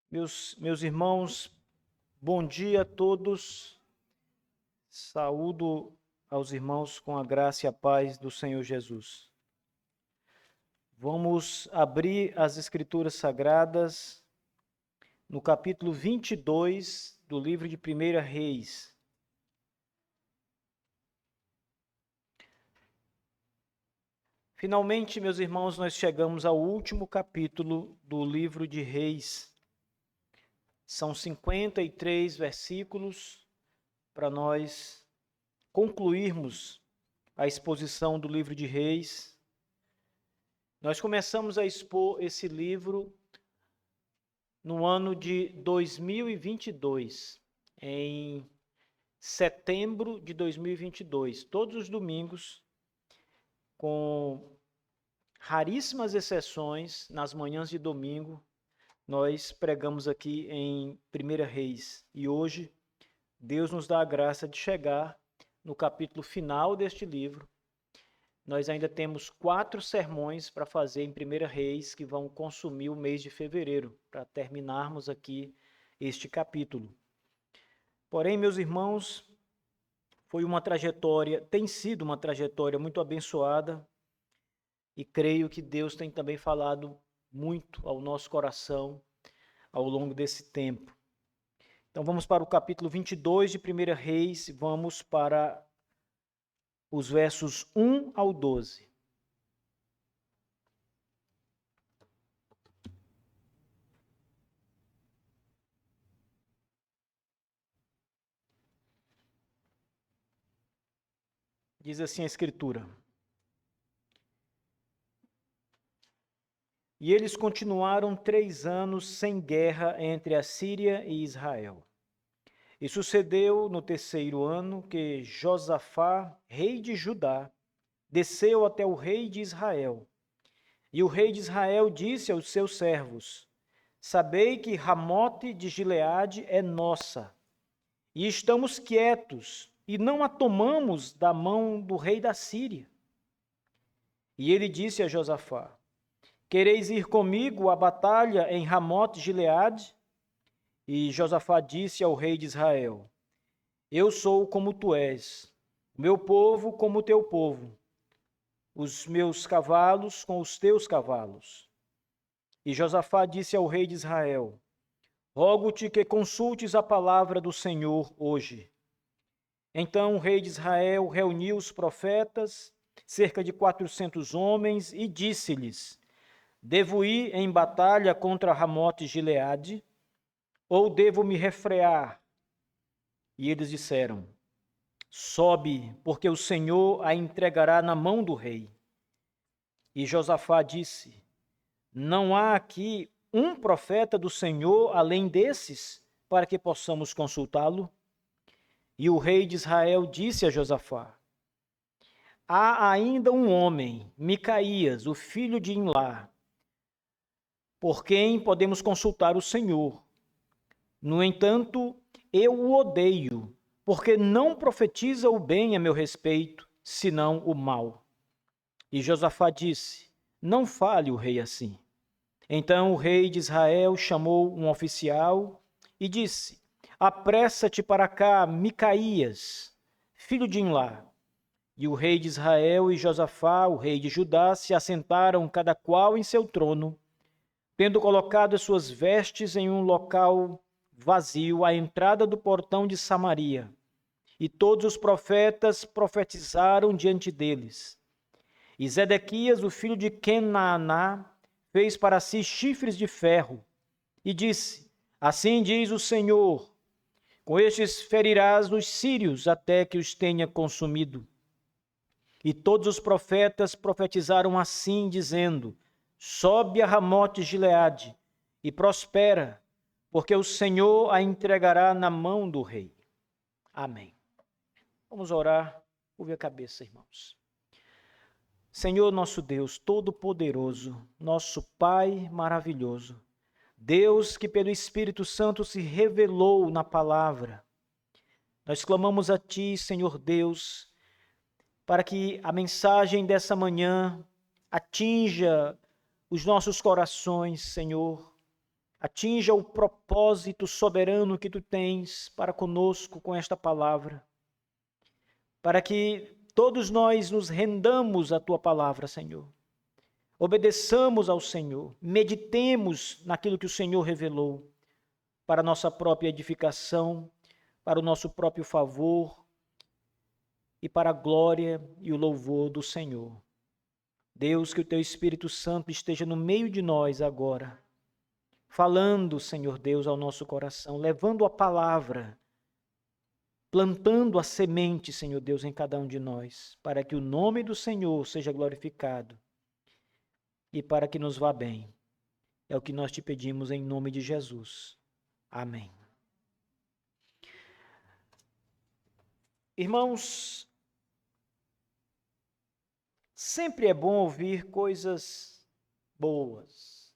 Meus irmãos, bom dia a todos. Saúdo aos irmãos com a graça e a paz do Senhor Jesus. Vamos abrir as Escrituras Sagradas no capítulo 22 do livro de 1 Reis. Finalmente, meus irmãos, nós chegamos ao último capítulo do livro de Reis. São 53 versículos para nós concluirmos a exposição do livro de Reis. Nós começamos a expor esse livro no ano de 2022, em setembro de 2022, todos os domingos, com raríssimas exceções, nas manhãs de domingo, nós pregamos aqui em 1 Reis. E hoje, Deus nos dá a graça de chegar no capítulo final deste livro. Nós ainda temos 4 sermões para fazer em 1 Reis, que vão consumir o mês de fevereiro, para terminarmos aqui este capítulo. Porém, meus irmãos, tem sido uma trajetória muito abençoada, e creio que Deus tem também falado muito ao nosso coração ao longo desse tempo. Então vamos para o capítulo 22 de 1 Reis, vamos para os versos 1 ao 12. Diz assim a Escritura: E eles continuaram 3 anos sem guerra entre a Síria e Israel. E sucedeu no 3º ano que Josafá, rei de Judá, desceu até o rei de Israel. E o rei de Israel disse aos seus servos: Sabei que Ramote de Gileade é nossa, e estamos quietos, e não a tomamos da mão do rei da Síria. E ele disse a Josafá: Quereis ir comigo à batalha em Ramote de Gileade? E Josafá disse ao rei de Israel: Eu sou como tu és, o meu povo como o teu povo, os meus cavalos com os teus cavalos. E Josafá disse ao rei de Israel: Rogo-te que consultes a palavra do Senhor hoje. Então o rei de Israel reuniu os profetas, cerca de 400 homens, e disse-lhes: Devo ir em batalha contra Ramote de Gileade, ou devo me refrear? E eles disseram: Sobe, porque o Senhor a entregará na mão do rei. E Josafá disse: Não há aqui um profeta do Senhor além desses, para que possamos consultá-lo? E o rei de Israel disse a Josafá: Há ainda um homem, Micaías, o filho de Imlá, por quem podemos consultar o Senhor. No entanto, eu o odeio, porque não profetiza o bem a meu respeito, senão o mal. E Josafá disse: Não fale o rei assim. Então o rei de Israel chamou um oficial e disse: Apressa-te para cá, Micaías, filho de Imlá. E o rei de Israel e Josafá, o rei de Judá, se assentaram cada qual em seu trono, tendo colocado as suas vestes em um local vazio à entrada do portão de Samaria. E todos os profetas profetizaram diante deles. E Zedequias, o filho de Kenaaná, fez para si chifres de ferro e disse: Assim diz o Senhor, com estes ferirás os sírios até que os tenha consumido. E todos os profetas profetizaram assim, dizendo: Sobe a Ramote de Gileade e prospera, porque o Senhor a entregará na mão do rei. Amém. Vamos orar. Curve a cabeça, irmãos. Senhor nosso Deus todo-poderoso, nosso Pai maravilhoso, Deus que pelo Espírito Santo se revelou na palavra, nós clamamos a Ti, Senhor Deus, para que a mensagem dessa manhã atinja os nossos corações, Senhor, atinja o propósito soberano que tu tens para conosco com esta palavra, para que todos nós nos rendamos à tua palavra, Senhor. Obedeçamos ao Senhor, meditemos naquilo que o Senhor revelou para a nossa própria edificação, para o nosso próprio favor e para a glória e o louvor do Senhor. Deus, que o teu Espírito Santo esteja no meio de nós agora, falando, Senhor Deus, ao nosso coração, levando a palavra, plantando a semente, Senhor Deus, em cada um de nós, para que o nome do Senhor seja glorificado e para que nos vá bem. É o que nós te pedimos em nome de Jesus. Amém. Irmãos, sempre é bom ouvir coisas boas.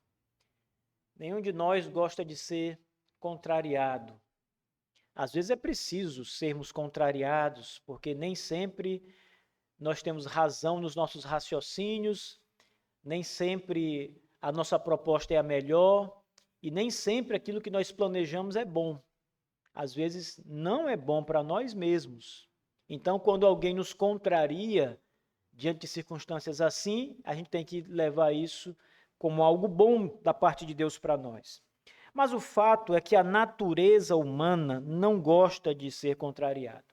Nenhum de nós gosta de ser contrariado. Às vezes é preciso sermos contrariados, porque nem sempre nós temos razão nos nossos raciocínios, nem sempre a nossa proposta é a melhor e nem sempre aquilo que nós planejamos é bom. Às vezes não é bom para nós mesmos. Então, quando alguém nos contraria diante de circunstâncias assim, a gente tem que levar isso como algo bom da parte de Deus para nós. Mas o fato é que a natureza humana não gosta de ser contrariada.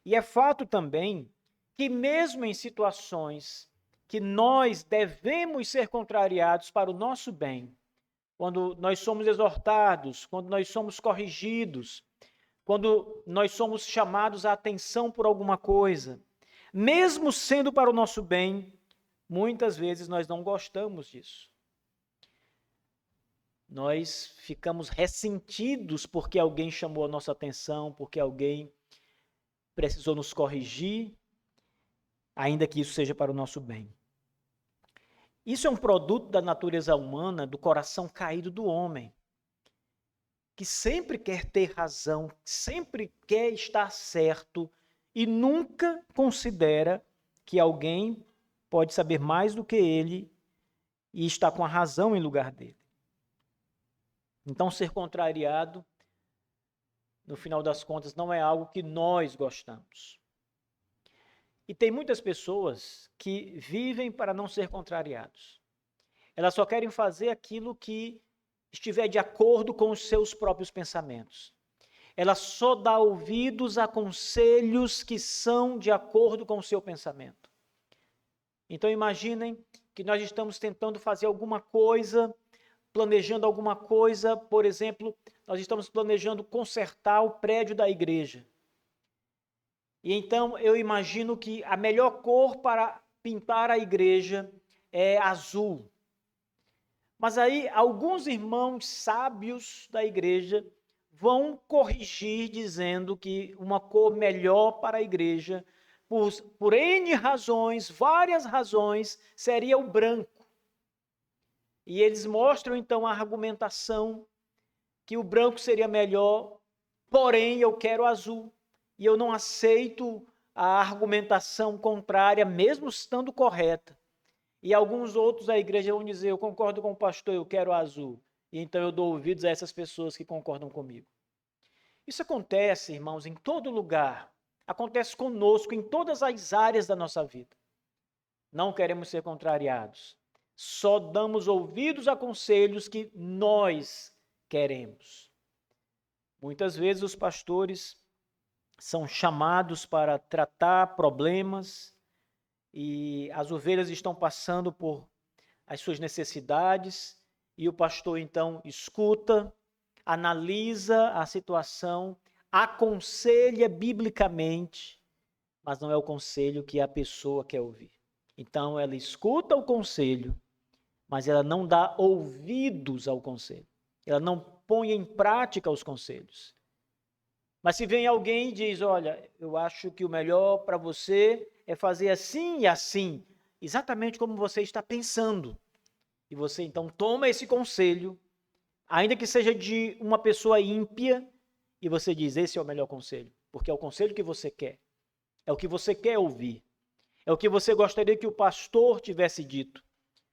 E é fato também que mesmo em situações que nós devemos ser contrariados para o nosso bem, quando nós somos exortados, quando nós somos corrigidos, quando nós somos chamados à atenção por alguma coisa, mesmo sendo para o nosso bem, muitas vezes nós não gostamos disso. Nós ficamos ressentidos porque alguém chamou a nossa atenção, porque alguém precisou nos corrigir, ainda que isso seja para o nosso bem. Isso é um produto da natureza humana, do coração caído do homem, que sempre quer ter razão, sempre quer estar certo e nunca considera que alguém pode saber mais do que ele e está com a razão em lugar dele. Então, ser contrariado, no final das contas, não é algo que nós gostamos. E tem muitas pessoas que vivem para não ser contrariados. Elas só querem fazer aquilo que estiver de acordo com os seus próprios pensamentos. Ela só dá ouvidos a conselhos que são de acordo com o seu pensamento. Então imaginem que nós estamos tentando fazer alguma coisa, planejando alguma coisa, por exemplo, nós estamos planejando consertar o prédio da igreja. E então eu imagino que a melhor cor para pintar a igreja é azul. Mas aí alguns irmãos sábios da igreja vão corrigir dizendo que uma cor melhor para a igreja, por N razões, várias razões, seria o branco. E eles mostram então a argumentação que o branco seria melhor, porém eu quero azul. E eu não aceito a argumentação contrária, mesmo estando correta. E alguns outros da igreja vão dizer, eu concordo com o pastor, eu quero azul. E então eu dou ouvidos a essas pessoas que concordam comigo. Isso acontece, irmãos, em todo lugar. Acontece conosco em todas as áreas da nossa vida. Não queremos ser contrariados. Só damos ouvidos a conselhos que nós queremos. Muitas vezes os pastores são chamados para tratar problemas e as ovelhas estão passando por as suas necessidades e o pastor então escuta, analisa a situação, aconselha biblicamente, mas não é o conselho que a pessoa quer ouvir. Então ela escuta o conselho, mas ela não dá ouvidos ao conselho. Ela não põe em prática os conselhos. Mas se vem alguém e diz, olha, eu acho que o melhor para você é fazer assim e assim, exatamente como você está pensando. E você então toma esse conselho, ainda que seja de uma pessoa ímpia, e você diz, esse é o melhor conselho, porque é o conselho que você quer, é o que você quer ouvir, é o que você gostaria que o pastor tivesse dito,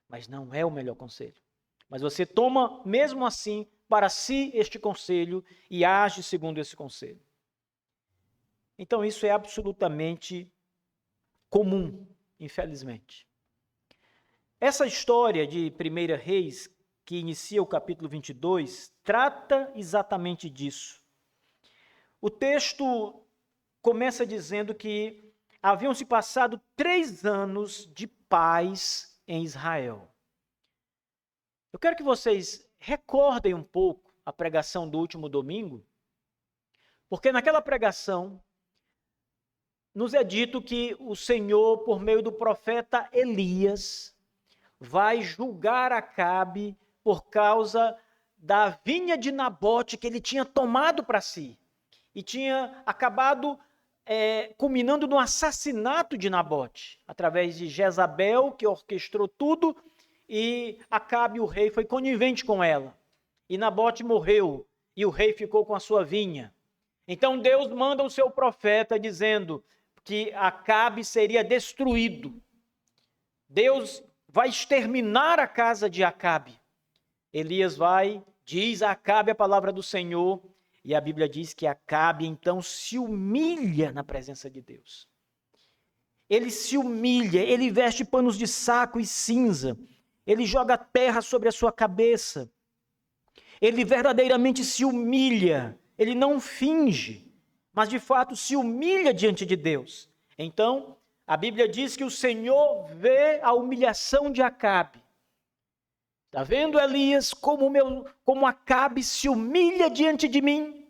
mas não é o melhor conselho, Mas você toma, mesmo assim, para si este conselho e age segundo esse conselho. Então, isso é absolutamente comum, infelizmente. Essa história de 1 Reis, que inicia o capítulo 22, trata exatamente disso. O texto começa dizendo que haviam se passado 3 anos de paz em Israel. Eu quero que vocês recordem um pouco a pregação do último domingo, porque naquela pregação nos é dito que o Senhor, por meio do profeta Elias, vai julgar Acabe por causa da vinha de Nabote que ele tinha tomado para si e tinha acabado culminando no assassinato de Nabote, através de Jezabel, que orquestrou tudo, e Acabe, o rei, foi conivente com ela. E Nabote morreu, e o rei ficou com a sua vinha. Então Deus manda o seu profeta dizendo que Acabe seria destruído. Deus vai exterminar a casa de Acabe. Elias vai, diz a Acabe a palavra do Senhor, e a Bíblia diz que Acabe então se humilha na presença de Deus. Ele se humilha, ele veste panos de saco e cinza, ele joga terra sobre a sua cabeça, ele verdadeiramente se humilha, ele não finge, mas de fato se humilha diante de Deus. Então, a Bíblia diz que o Senhor vê a humilhação de Acabe. Está vendo, Elias, como Acabe se humilha diante de mim?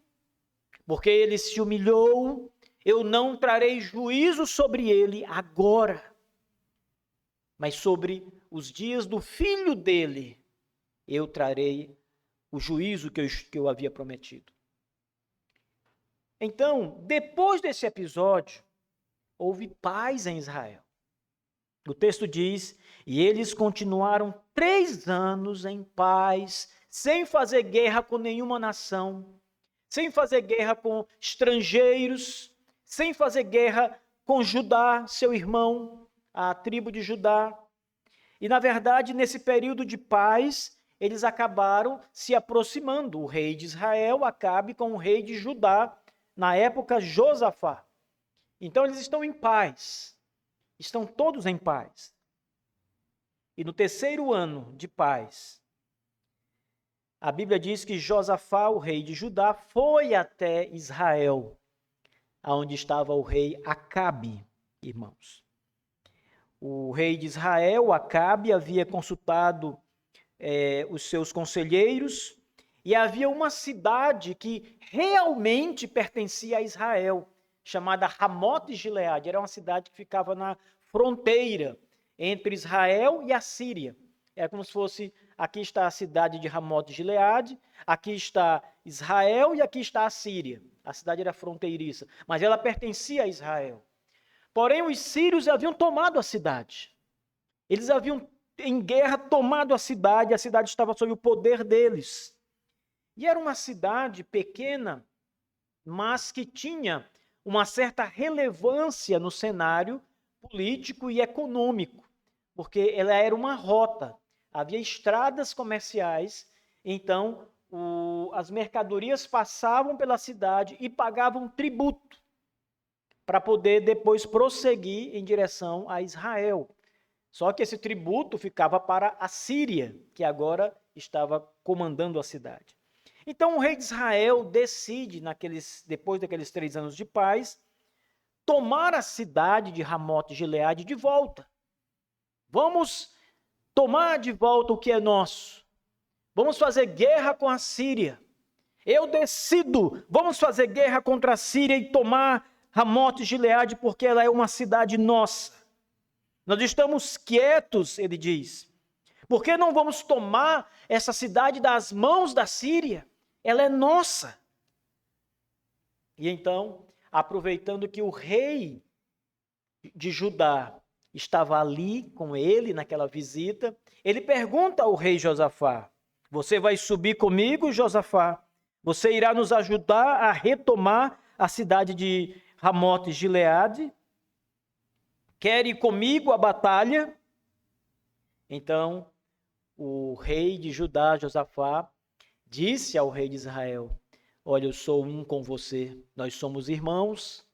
Porque ele se humilhou, eu não trarei juízo sobre ele agora, mas sobre os dias do filho dele, eu trarei o juízo que eu havia prometido. Então, depois desse episódio, houve paz em Israel. O texto diz, e eles continuaram 3 anos em paz, sem fazer guerra com nenhuma nação, sem fazer guerra com estrangeiros, sem fazer guerra com Judá, seu irmão, a tribo de Judá. E, na verdade, nesse período de paz, eles acabaram se aproximando. O rei de Israel, Acabe, com o rei de Judá, na época Josafá. Então, eles estão em paz. Estão todos em paz. E no 3º ano de paz, a Bíblia diz que Josafá, o rei de Judá, foi até Israel, onde estava o rei Acabe, irmãos. O rei de Israel, Acabe, havia consultado os seus conselheiros e havia uma cidade que realmente pertencia a Israel, chamada Ramote Gileade. Era uma cidade que ficava na fronteira entre Israel e a Síria. É como se fosse, aqui está a cidade de Ramote Gileade, aqui está Israel e aqui está a Síria. A cidade era fronteiriça, mas ela pertencia a Israel. Porém, os sírios haviam tomado a cidade. Eles haviam, em guerra, tomado a cidade estava sob o poder deles. E era uma cidade pequena, mas que tinha uma certa relevância no cenário político e econômico, porque ela era uma rota, havia estradas comerciais, então as mercadorias passavam pela cidade e pagavam tributo para poder depois prosseguir em direção a Israel. Só que esse tributo ficava para a Síria, que agora estava comandando a cidade. Então o rei de Israel decide, depois daqueles 3 anos de paz, tomar a cidade de Ramote Gileade de volta. Vamos tomar de volta o que é nosso. Vamos fazer guerra com a Síria. Eu decido, vamos fazer guerra contra a Síria e tomar Ramote Gileade, porque ela é uma cidade nossa. Nós estamos quietos, ele diz. Por que não vamos tomar essa cidade das mãos da Síria? Ela é nossa. E então, aproveitando que o rei de Judá estava ali com ele naquela visita, ele pergunta ao rei Josafá: você vai subir comigo, Josafá? Você irá nos ajudar a retomar a cidade de Ramote Gileade? Quer ir comigo à batalha? Então, o rei de Judá, Josafá, disse ao rei de Israel: olha, eu sou um com você, nós somos irmãos.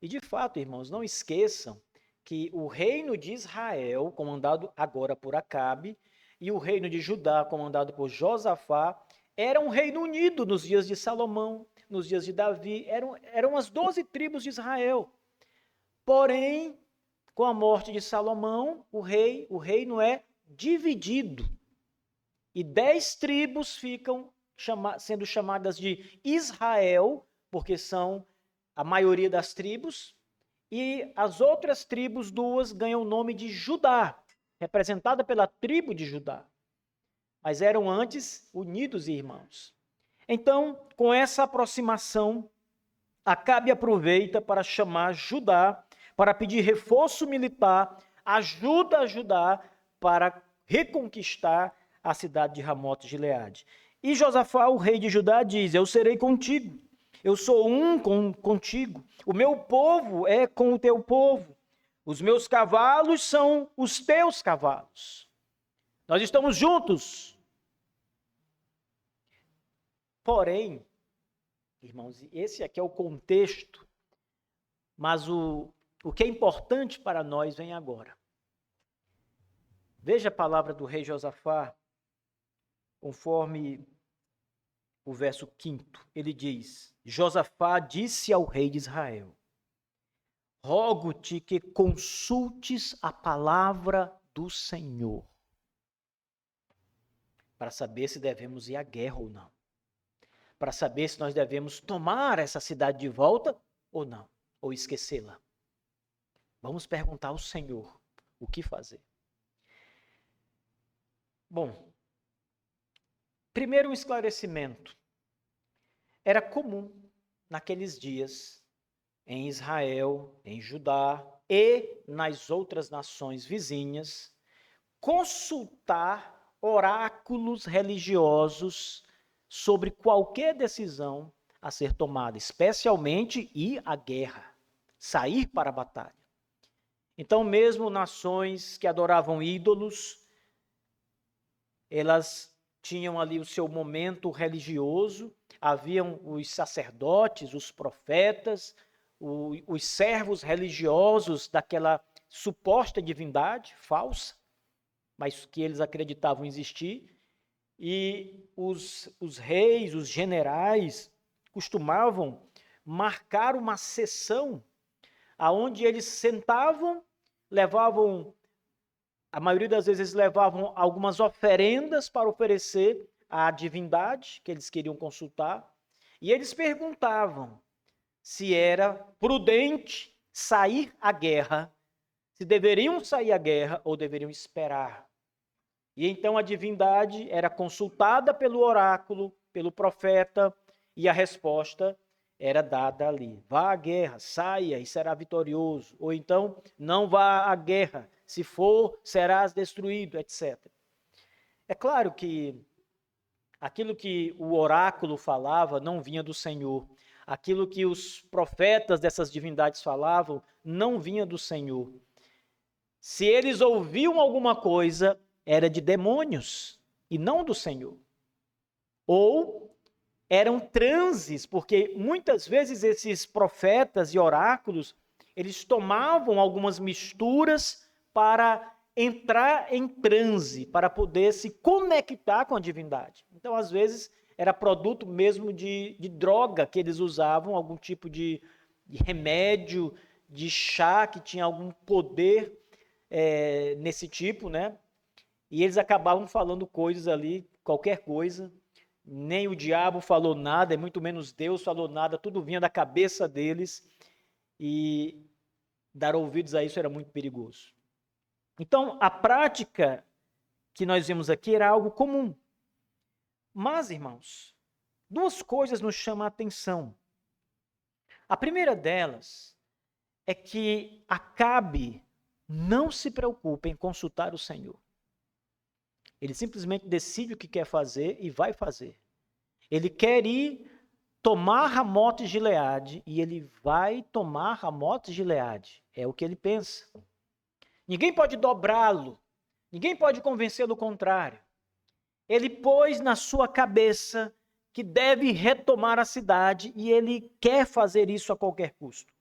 E de fato, irmãos, não esqueçam que o reino de Israel, comandado agora por Acabe, e o reino de Judá, comandado por Josafá, era um reino unido nos dias de Salomão, nos dias de Davi, eram as 12 tribos de Israel. Porém, com a morte de Salomão, o reino é dividido. E 10 tribos ficam sendo chamadas de Israel, porque são a maioria das tribos, e as outras tribos, 2, ganham o nome de Judá, representada pela tribo de Judá. Mas eram antes unidos e irmãos. Então, com essa aproximação, Acabe aproveita para chamar Judá, para pedir reforço militar, ajuda a Judá para reconquistar a cidade de Ramote-Gileade. E Josafá, o rei de Judá, diz: eu serei contigo, eu sou um contigo, o meu povo é com o teu povo, os meus cavalos são os teus cavalos. Nós estamos juntos. Porém, irmãos, esse aqui é o contexto, mas o que é importante para nós vem agora. Veja a palavra do rei Josafá, conforme o verso 5. Ele diz: Josafá disse ao rei de Israel: rogo-te que consultes a palavra do Senhor, para saber se devemos ir à guerra ou não, para saber se nós devemos tomar essa cidade de volta ou não, ou esquecê-la. Vamos perguntar ao Senhor o que fazer. Bom, primeiro um esclarecimento. Era comum naqueles dias, em Israel, em Judá e nas outras nações vizinhas, consultar oráculos religiosos sobre qualquer decisão a ser tomada, especialmente ir à guerra, sair para a batalha. Então, mesmo nações que adoravam ídolos, elas tinham ali o seu momento religioso, haviam os sacerdotes, os profetas, os servos religiosos daquela suposta divindade falsa, mas que eles acreditavam existir, e os reis, os generais, costumavam marcar uma sessão aonde eles sentavam, levavam, a maioria das vezes levavam algumas oferendas para oferecer à divindade que eles queriam consultar, e eles perguntavam se era prudente sair à guerra, se deveriam sair à guerra ou deveriam esperar. E então a divindade era consultada pelo oráculo, pelo profeta, e a resposta era dada ali: vá à guerra, saia e será vitorioso. Ou então, não vá à guerra, se for, serás destruído, etc. É claro que aquilo que o oráculo falava não vinha do Senhor. Aquilo que os profetas dessas divindades falavam não vinha do Senhor. Se eles ouviam alguma coisa, era de demônios e não do Senhor. Ou eram transes, porque muitas vezes esses profetas e oráculos, eles tomavam algumas misturas para entrar em transe, para poder se conectar com a divindade. Então, às vezes, era produto mesmo de droga que eles usavam, algum tipo de remédio, de chá que tinha algum poder nesse tipo, né? E eles acabavam falando coisas ali, qualquer coisa. Nem o diabo falou nada, e muito menos Deus falou nada, tudo vinha da cabeça deles, e dar ouvidos a isso era muito perigoso. Então, a prática que nós vemos aqui era algo comum. Mas, irmãos, duas coisas nos chamam a atenção. A primeira delas é que Acabe não se preocupa em consultar o Senhor. Ele simplesmente decide o que quer fazer e vai fazer. Ele quer ir tomar Ramote-Gileade e ele vai tomar Ramote-Gileade. É o que ele pensa. Ninguém pode dobrá-lo. Ninguém pode convencê-lo do contrário. Ele pôs na sua cabeça que deve retomar a cidade e ele quer fazer isso a qualquer custo.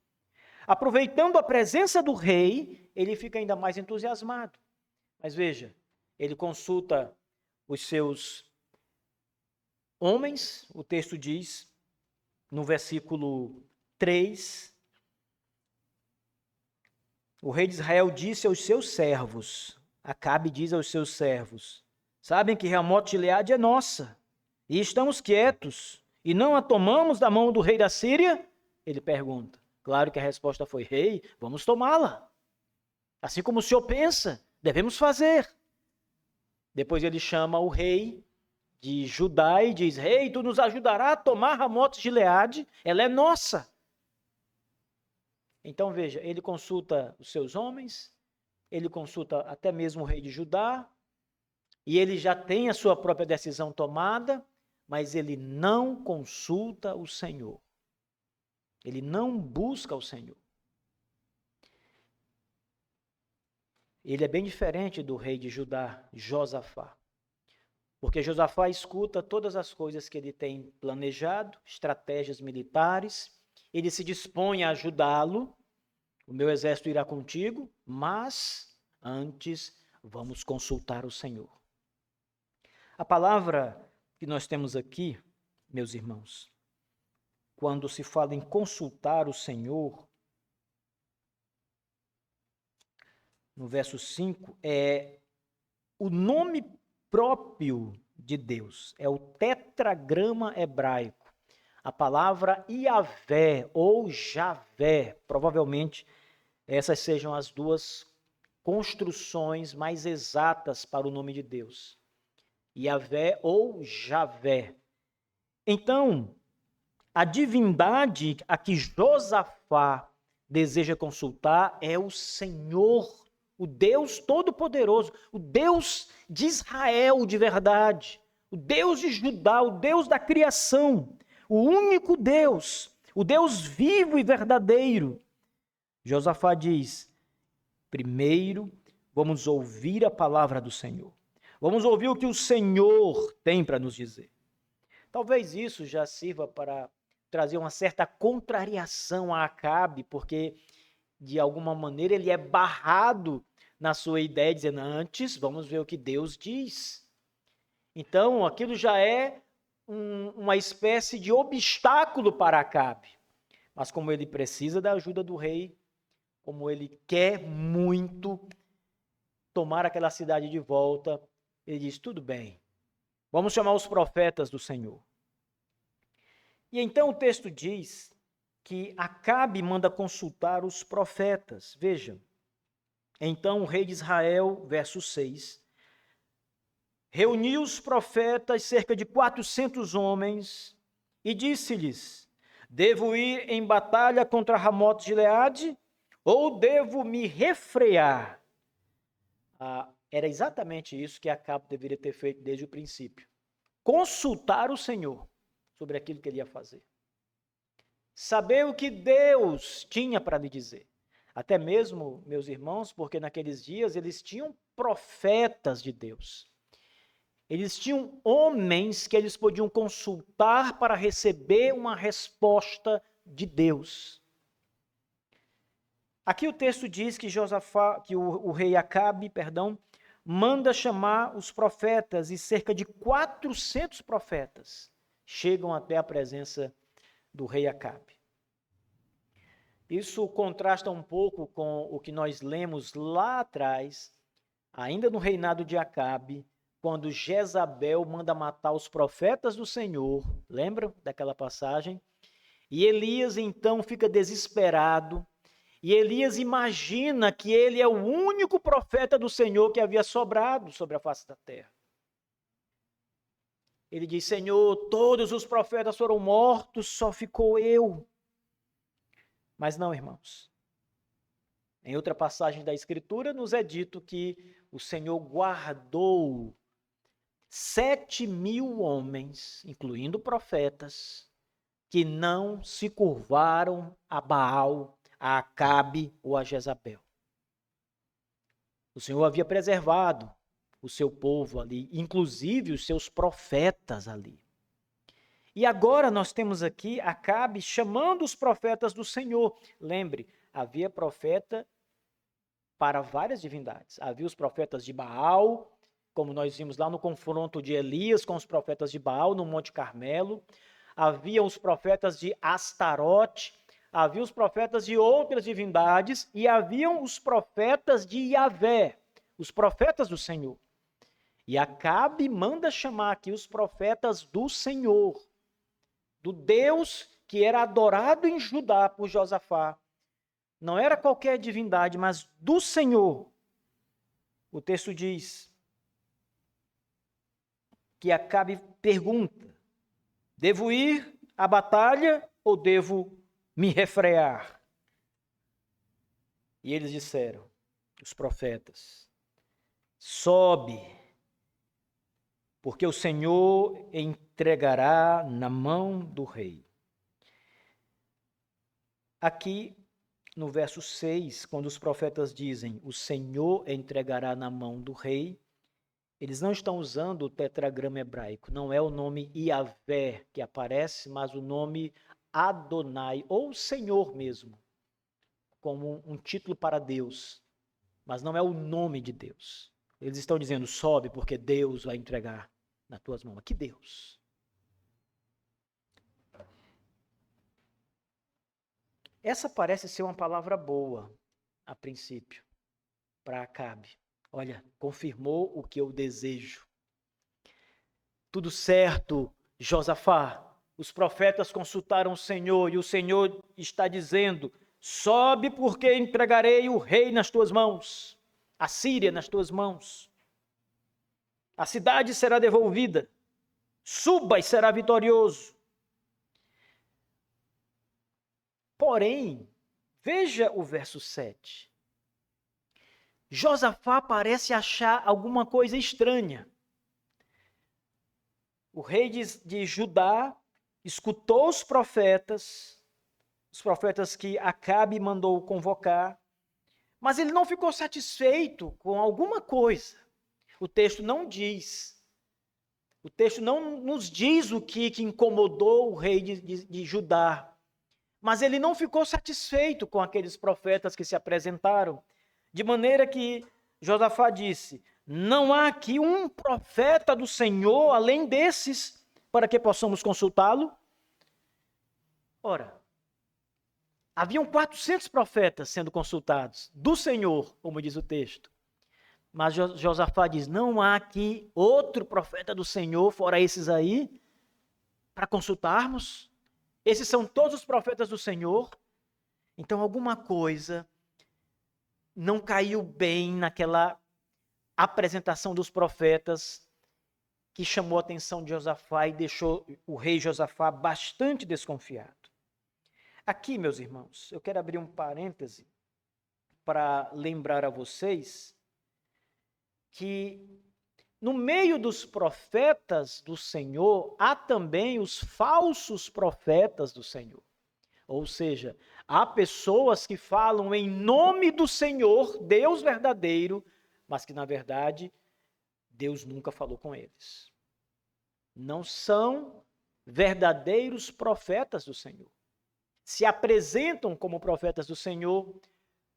Aproveitando a presença do rei, ele fica ainda mais entusiasmado. Mas veja, ele consulta os seus homens, o texto diz, no versículo 3, o rei de Israel disse aos seus servos, Acabe diz aos seus servos, sabem que Ramote-Gileade é nossa, e estamos quietos, e não a tomamos da mão do rei da Síria? Ele pergunta. Claro que a resposta foi, rei, vamos tomá-la. Assim como o senhor pensa, devemos fazer. Depois ele chama o rei de Judá e diz, rei, tu nos ajudará a tomar Ramote-Gileade, ela é nossa. Então veja, ele consulta os seus homens, ele consulta até mesmo o rei de Judá, e ele já tem a sua própria decisão tomada, mas ele não consulta o Senhor. Ele não busca o Senhor. Ele é bem diferente do rei de Judá, Josafá. Porque Josafá escuta todas as coisas que ele tem planejado, estratégias militares, ele se dispõe a ajudá-lo, o meu exército irá contigo, mas antes vamos consultar o Senhor. A palavra que nós temos aqui, meus irmãos, quando se fala em consultar o Senhor, no verso 5, é o nome próprio de Deus, é o tetragrama hebraico. A palavra Iavé ou Javé, provavelmente essas sejam as duas construções mais exatas para o nome de Deus. Iavé ou Javé. Então, a divindade a que Josafá deseja consultar é o Senhor, o Deus Todo-Poderoso, o Deus de Israel de verdade, o Deus de Judá, o Deus da criação, o único Deus, o Deus vivo e verdadeiro. Josafá diz, primeiro vamos ouvir a palavra do Senhor. Vamos ouvir o que o Senhor tem para nos dizer. Talvez isso já sirva para trazer uma certa contrariação a Acabe, porque de alguma maneira ele é barrado na sua ideia, dizendo antes, vamos ver o que Deus diz. Então, aquilo já é uma espécie de obstáculo para Acabe. Mas como ele precisa da ajuda do rei, como ele quer muito tomar aquela cidade de volta, ele diz, tudo bem, vamos chamar os profetas do Senhor. E então o texto diz que Acabe manda consultar os profetas. Veja, então o rei de Israel, verso 6, reuniu os profetas, cerca de 400 homens, e disse-lhes, devo ir em batalha contra Ramote-Gileade ou devo me refrear? Era exatamente isso que Acabe deveria ter feito desde o princípio. Consultar o Senhor sobre aquilo que ele ia fazer. Saber o que Deus tinha para lhe dizer. Até mesmo, meus irmãos, porque naqueles dias eles tinham profetas de Deus. Eles tinham homens que eles podiam consultar para receber uma resposta de Deus. Aqui o texto diz que o rei Acabe, manda chamar os profetas, e cerca de 400 profetas chegam até a presença do rei Acabe. Isso contrasta um pouco com o que nós lemos lá atrás, ainda no reinado de Acabe, quando Jezabel manda matar os profetas do Senhor, lembram daquela passagem? E Elias então fica desesperado, e Elias imagina que ele é o único profeta do Senhor que havia sobrado sobre a face da terra. Ele diz, Senhor, todos os profetas foram mortos, só ficou eu. Mas não, irmãos. Em outra passagem da Escritura, nos é dito que o Senhor guardou 7.000 homens, incluindo profetas, que não se curvaram a Baal, a Acabe ou a Jezabel. O Senhor havia preservado o seu povo ali, inclusive os seus profetas ali. E agora nós temos aqui Acabe chamando os profetas do Senhor. Lembre, havia profeta para várias divindades. Havia os profetas de Baal, como nós vimos lá no confronto de Elias com os profetas de Baal no Monte Carmelo. Havia os profetas de Astarote, havia os profetas de outras divindades e haviam os profetas de Yahvé, os profetas do Senhor. E Acabe manda chamar aqui os profetas do Senhor, do Deus que era adorado em Judá por Josafá. Não era qualquer divindade, mas do Senhor. O texto diz que Acabe pergunta: devo ir à batalha ou devo me refrear? E eles disseram, os profetas: sobe, porque o Senhor entregará na mão do rei. Aqui, no verso 6, quando os profetas dizem o Senhor entregará na mão do rei, eles não estão usando o tetragrama hebraico. Não é o nome Yahvé que aparece, mas o nome Adonai, ou Senhor mesmo, como um título para Deus. Mas não é o nome de Deus. Eles estão dizendo, sobe, porque Deus vai entregar nas tuas mãos. Que Deus? Essa parece ser uma palavra boa, a princípio, para Acabe. Olha, confirmou o que eu desejo. Tudo certo, Josafá. Os profetas consultaram o Senhor e o Senhor está dizendo, sobe porque entregarei o rei nas tuas mãos, a Síria nas tuas mãos. A cidade será devolvida, suba e será vitorioso. Porém, veja o verso 7. Josafá parece achar alguma coisa estranha. O rei de Judá escutou os profetas que Acabe mandou convocar, mas ele não ficou satisfeito com alguma coisa. O texto não diz. O texto não nos diz o que incomodou o rei de Judá. Mas ele não ficou satisfeito com aqueles profetas que se apresentaram. De maneira que Josafá disse, não há aqui um profeta do Senhor, além desses, para que possamos consultá-lo? Ora, haviam 400 profetas sendo consultados, do Senhor, como diz o texto. Mas Josafá diz, não há aqui outro profeta do Senhor, fora esses aí, para consultarmos? Esses são todos os profetas do Senhor? Então alguma coisa não caiu bem naquela apresentação dos profetas que chamou a atenção de Josafá e deixou o rei Josafá bastante desconfiado. Aqui, meus irmãos, eu quero abrir um parêntese para lembrar a vocês que no meio dos profetas do Senhor, há também os falsos profetas do Senhor. Ou seja, há pessoas que falam em nome do Senhor, Deus verdadeiro, mas que, na verdade, Deus nunca falou com eles. Não são verdadeiros profetas do Senhor. Se apresentam como profetas do Senhor,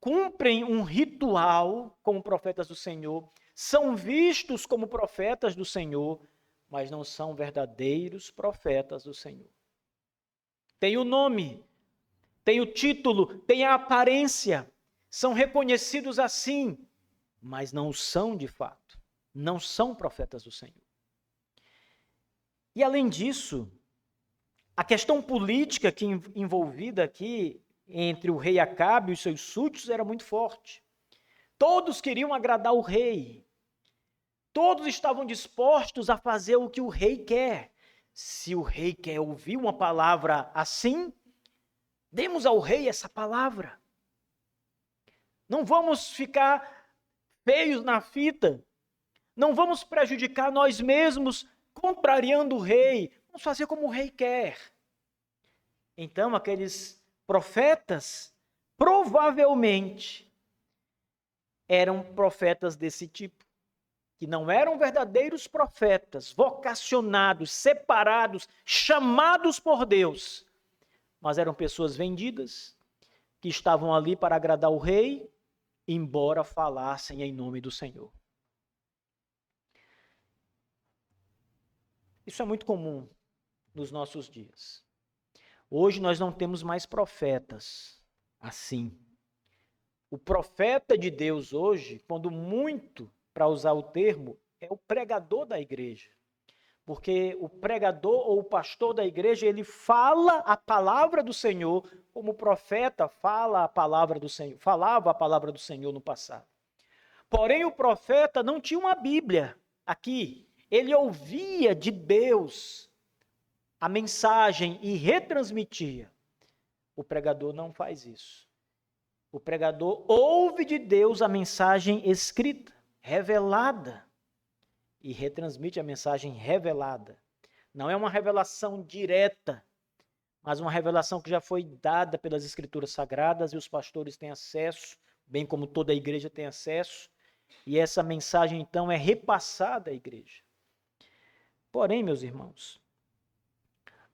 cumprem um ritual como profetas do Senhor, são vistos como profetas do Senhor, mas não são verdadeiros profetas do Senhor. Tem o nome, tem o título, tem a aparência, são reconhecidos assim, mas não são de fato, não são profetas do Senhor. E além disso, a questão política que envolvida aqui entre o rei Acabe e os seus súditos era muito forte. Todos queriam agradar o rei. Todos estavam dispostos a fazer o que o rei quer. Se o rei quer ouvir uma palavra assim, demos ao rei essa palavra. Não vamos ficar feios na fita. Não vamos prejudicar nós mesmos contrariando o rei. Vamos fazer como o rei quer. Então, aqueles profetas provavelmente eram profetas desse tipo. que não eram verdadeiros profetas, vocacionados, separados, chamados por Deus, mas eram pessoas vendidas, que estavam ali para agradar o rei, embora falassem em nome do Senhor. Isso é muito comum nos nossos dias. Hoje nós não temos mais profetas assim. O profeta de Deus hoje, quando muito, para usar o termo, é o pregador da igreja. Porque o pregador ou o pastor da igreja, ele fala a palavra do Senhor, como o profeta fala a palavra do Senhor, falava a palavra do Senhor no passado. Porém, o profeta não tinha uma Bíblia aqui. Ele ouvia de Deus a mensagem e retransmitia. O pregador não faz isso. O pregador ouve de Deus a mensagem escrita, revelada, e retransmite a mensagem revelada. Não é uma revelação direta, mas uma revelação que já foi dada pelas Escrituras Sagradas e os pastores têm acesso, bem como toda a igreja tem acesso, e essa mensagem então é repassada à igreja. Porém, meus irmãos,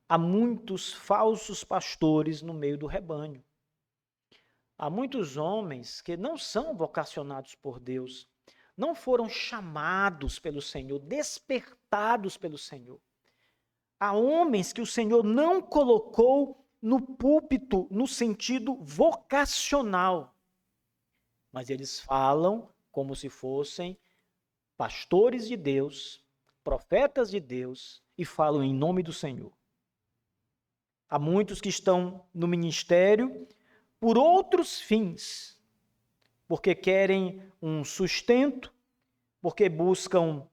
há muitos falsos pastores no meio do rebanho. Há muitos homens que não são vocacionados por Deus, não foram chamados pelo Senhor, despertados pelo Senhor. Há homens que o Senhor não colocou no púlpito no sentido vocacional, mas eles falam como se fossem pastores de Deus, profetas de Deus, e falam em nome do Senhor. Há muitos que estão no ministério por outros fins, porque querem um sustento, porque buscam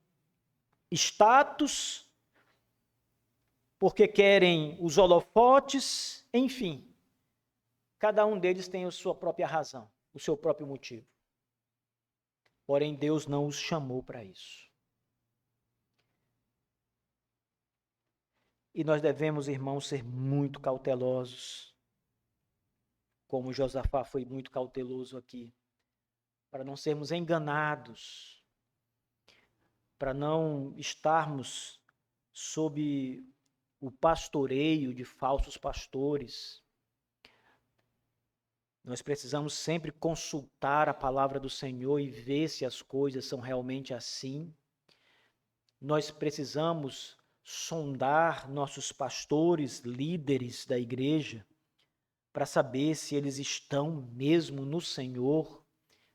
status, porque querem os holofotes, enfim. Cada um deles tem a sua própria razão, o seu próprio motivo. Porém, Deus não os chamou para isso. E nós devemos, irmãos, ser muito cautelosos, como Josafá foi muito cauteloso aqui, para não sermos enganados, para não estarmos sob o pastoreio de falsos pastores. Nós precisamos sempre consultar a palavra do Senhor e ver se as coisas são realmente assim. Nós precisamos sondar nossos pastores, líderes da igreja, para saber se eles estão mesmo no Senhor,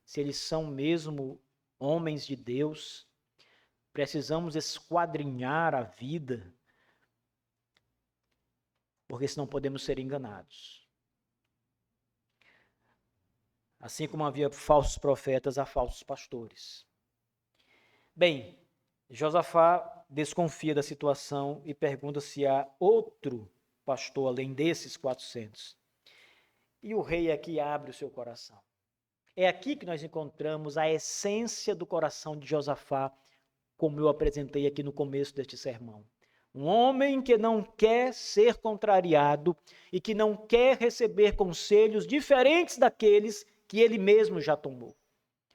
se eles são mesmo homens de Deus. Precisamos esquadrinhar a vida, porque senão podemos ser enganados. Assim como havia falsos profetas, há falsos pastores. Bem, Josafá desconfia da situação e pergunta se há outro pastor além desses 400. E o rei aqui abre o seu coração. É aqui que nós encontramos a essência do coração de Josafá, como eu apresentei aqui no começo deste sermão. Um homem que não quer ser contrariado e que não quer receber conselhos diferentes daqueles que ele mesmo já tomou.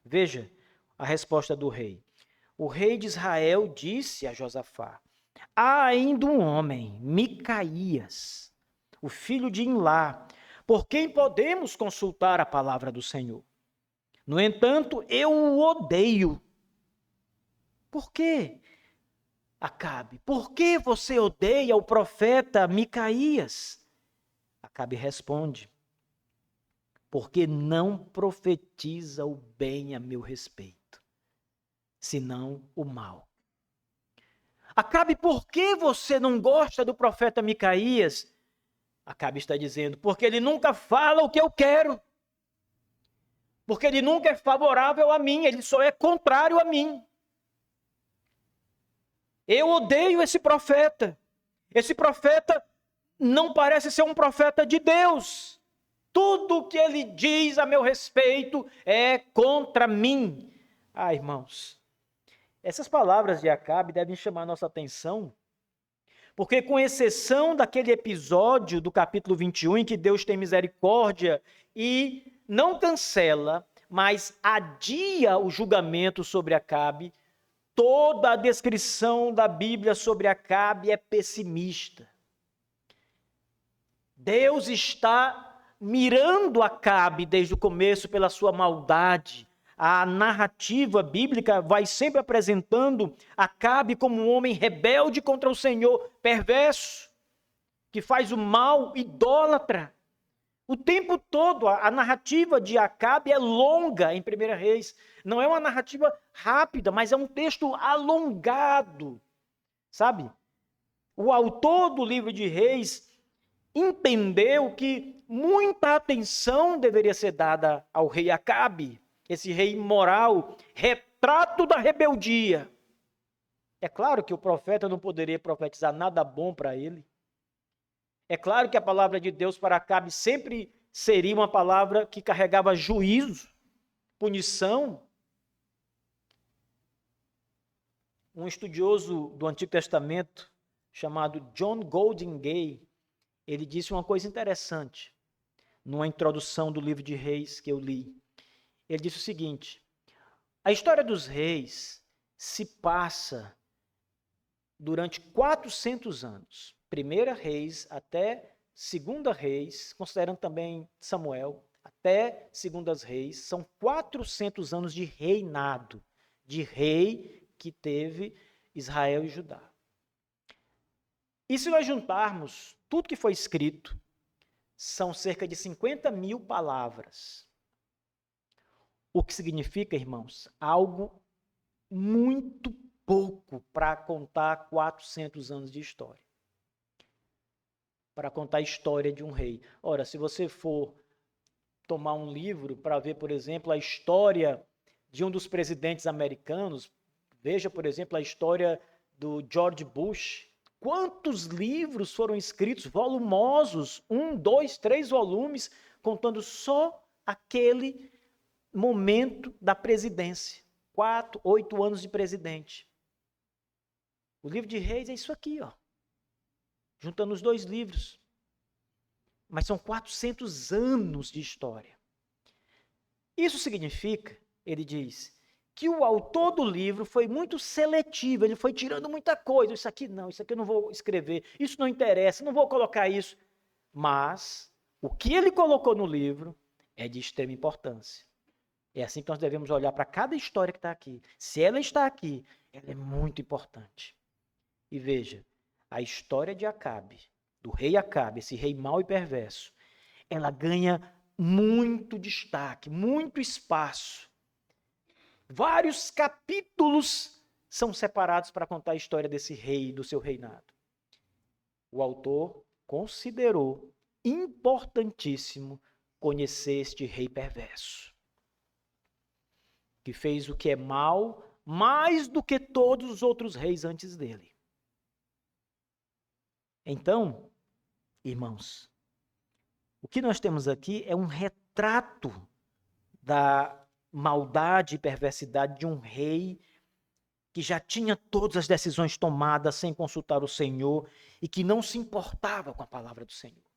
Veja a resposta do rei. O rei de Israel disse a Josafá: há ainda um homem, Micaías, o filho de Imlá, por quem podemos consultar a palavra do Senhor. No entanto, eu o odeio. Por quê, Acabe? Por que você odeia o profeta Micaías? Acabe responde: porque não profetiza o bem a meu respeito, senão o mal. Acabe, por que você não gosta do profeta Micaías? Acabe está dizendo: porque ele nunca fala o que eu quero. Porque ele nunca é favorável a mim, ele só é contrário a mim. Eu odeio esse profeta. Esse profeta não parece ser um profeta de Deus. Tudo o que ele diz a meu respeito é contra mim. Ah, irmãos, essas palavras de Acabe devem chamar nossa atenção, porque com exceção daquele episódio do capítulo 21, em que Deus tem misericórdia e não cancela, mas adia o julgamento sobre Acabe, toda a descrição da Bíblia sobre Acabe é pessimista. Deus está mirando Acabe desde o começo pela sua maldade. A narrativa bíblica vai sempre apresentando Acabe como um homem rebelde contra o Senhor, perverso, que faz o mal, idólatra. O tempo todo, a narrativa de Acabe é longa em 1 Reis. Não é uma narrativa rápida, mas é um texto alongado, sabe? O autor do livro de Reis entendeu que muita atenção deveria ser dada ao rei Acabe, esse rei imoral, retrato da rebeldia. É claro que o profeta não poderia profetizar nada bom para ele. É claro que a palavra de Deus para Acabe sempre seria uma palavra que carregava juízo, punição. Um estudioso do Antigo Testamento, chamado John Goldingay, ele disse uma coisa interessante, numa introdução do livro de Reis que eu li. Ele disse o seguinte: a história dos reis se passa durante 400 anos. Primeira Reis até Segunda Reis, considerando também Samuel, até Segundas Reis, são 400 anos de reinado, de rei que teve Israel e Judá. E se nós juntarmos tudo que foi escrito, são cerca de 50.000 palavras. O que significa, irmãos, algo muito pouco para contar 400 anos de história. Para contar a história de um rei. Ora, se você for tomar um livro para ver, por exemplo, a história de um dos presidentes americanos, veja, por exemplo, a história do George Bush. Quantos livros foram escritos, volumosos, 1, 2, 3 volumes, contando só aquele momento da presidência. 4, 8 anos de presidente. O livro de Reis é isso aqui, ó. Juntando os dois livros. Mas são 400 anos de história. Isso significa, ele diz, que o autor do livro foi muito seletivo, ele foi tirando muita coisa. Isso aqui não, isso aqui eu não vou escrever, isso não interessa, não vou colocar isso. Mas o que ele colocou no livro é de extrema importância. É assim que nós devemos olhar para cada história que está aqui. Se ela está aqui, ela é muito importante. E veja, a história de Acabe, do rei Acabe, esse rei mau e perverso, ela ganha muito destaque, muito espaço. Vários capítulos são separados para contar a história desse rei e do seu reinado. O autor considerou importantíssimo conhecer este rei perverso, que fez o que é mal mais do que todos os outros reis antes dele. Então, irmãos, o que nós temos aqui é um retrato da maldade e perversidade de um rei que já tinha todas as decisões tomadas sem consultar o Senhor e que não se importava com a palavra do Senhor.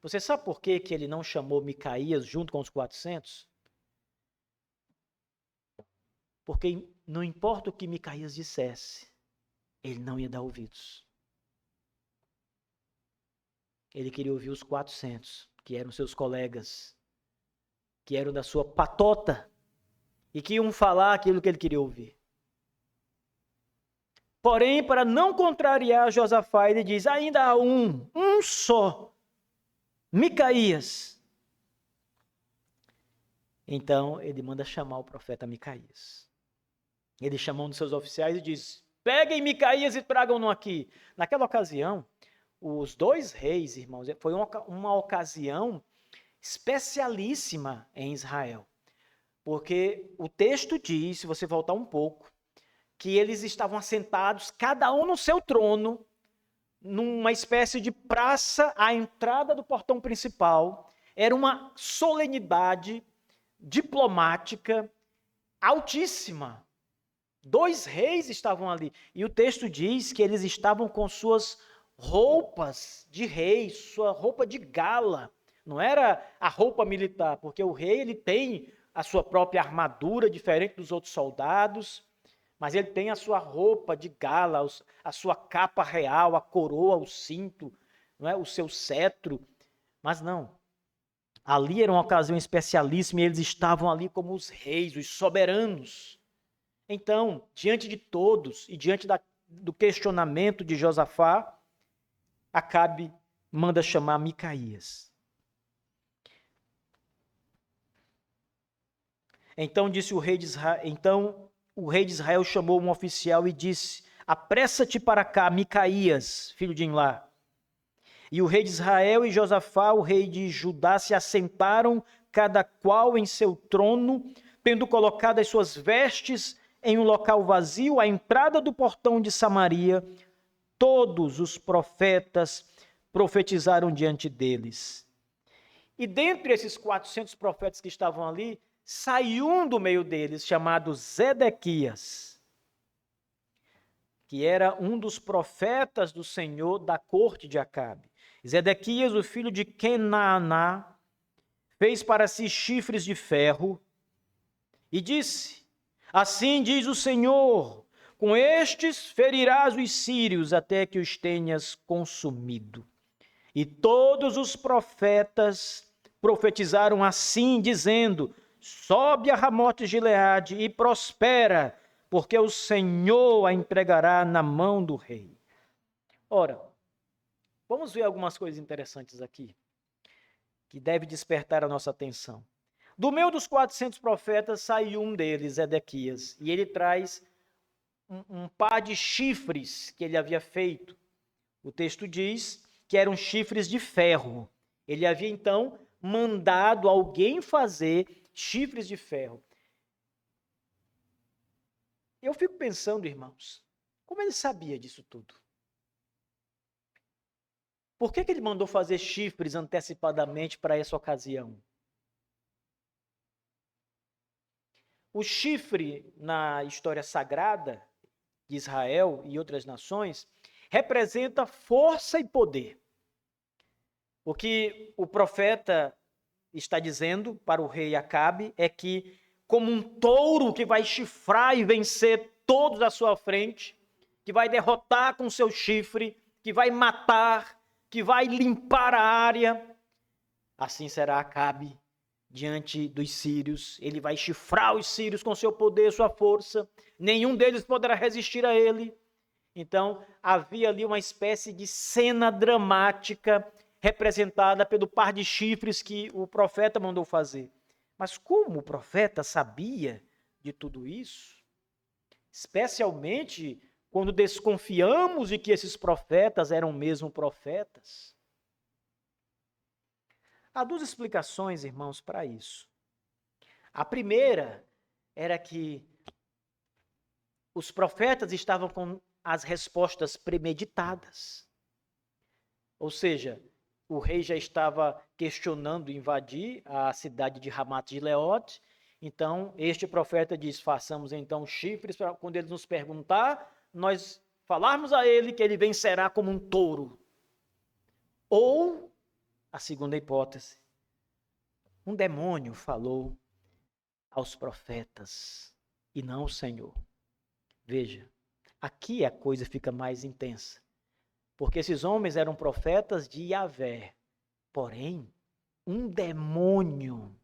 Você sabe por que ele não chamou Micaías junto com os 400? Porque não importa o que Micaías dissesse, ele não ia dar ouvidos. Ele queria ouvir os 400, que eram seus colegas, que eram da sua patota, e que iam falar aquilo que ele queria ouvir. Porém, para não contrariar Josafá, ele diz, ainda há um só, Micaías. Então, ele manda chamar o profeta Micaías. Ele chama um dos seus oficiais e diz, peguem Micaías e tragam-no aqui. Naquela ocasião, os dois reis, irmãos, foi uma ocasião especialíssima em Israel. Porque o texto diz, se você voltar um pouco, que eles estavam assentados, cada um no seu trono, numa espécie de praça à entrada do portão principal. Era uma solenidade diplomática altíssima. Dois reis estavam ali. E o texto diz que eles estavam com suas roupas de rei, sua roupa de gala. Não era a roupa militar, porque o rei ele tem a sua própria armadura, diferente dos outros soldados. mas ele tem a sua roupa de gala, a sua capa real, a coroa, o cinto, não é? O seu cetro. Mas não. Ali era uma ocasião especialíssima e eles estavam ali como os reis, os soberanos. Então, diante de todos e diante do questionamento de Josafá, Acabe manda chamar Micaías. Então o rei de Israel chamou um oficial e disse: apressa-te para cá, Micaías, filho de Imlá. E o rei de Israel e Josafá, o rei de Judá, se assentaram, cada qual em seu trono, tendo colocado as suas vestes em um local vazio, à entrada do portão de Samaria. Todos os profetas profetizaram diante deles. E dentre esses 400 profetas que estavam ali, saiu um do meio deles, chamado Zedequias, que era um dos profetas do Senhor da corte de Acabe. Zedequias, o filho de Kenaaná, fez para si chifres de ferro e disse: assim diz o Senhor, com estes ferirás os sírios até que os tenhas consumido. E todos os profetas profetizaram assim, dizendo: sobe a Ramote de Gileade e prospera, porque o Senhor a entregará na mão do rei. Ora, vamos ver algumas coisas interessantes aqui, que deve despertar a nossa atenção. Do meio dos 400 profetas saiu um deles, Zedequias, e ele traz um par de chifres que ele havia feito. O texto diz que eram chifres de ferro. Ele havia então mandado alguém fazer chifres de ferro. Eu fico pensando, irmãos, como ele sabia disso tudo? Por que ele mandou fazer chifres antecipadamente para essa ocasião? O chifre, na história sagrada de Israel e outras nações, representa força e poder. O que o profeta está dizendo para o rei Acabe é que, como um touro que vai chifrar e vencer todos à sua frente, que vai derrotar com seu chifre, que vai matar, que vai limpar a área, assim será Acabe diante dos sírios. Ele vai chifrar os sírios com seu poder, sua força. Nenhum deles poderá resistir a ele. Então, havia ali uma espécie de cena dramática representada pelo par de chifres que o profeta mandou fazer. Mas como o profeta sabia de tudo isso? Especialmente quando desconfiamos de que esses profetas eram mesmo profetas. Há duas explicações, irmãos, para isso. A primeira era que os profetas estavam com as respostas premeditadas. Ou seja, o rei já estava questionando invadir a cidade de Ramat Gilead. Então, este profeta diz: façamos então chifres para quando ele nos perguntar, nós falarmos a ele que ele vencerá como um touro. Ou, a segunda hipótese, um demônio falou aos profetas e não o Senhor. Veja, aqui a coisa fica mais intensa. Porque esses homens eram profetas de Yahvé. Porém, um demônio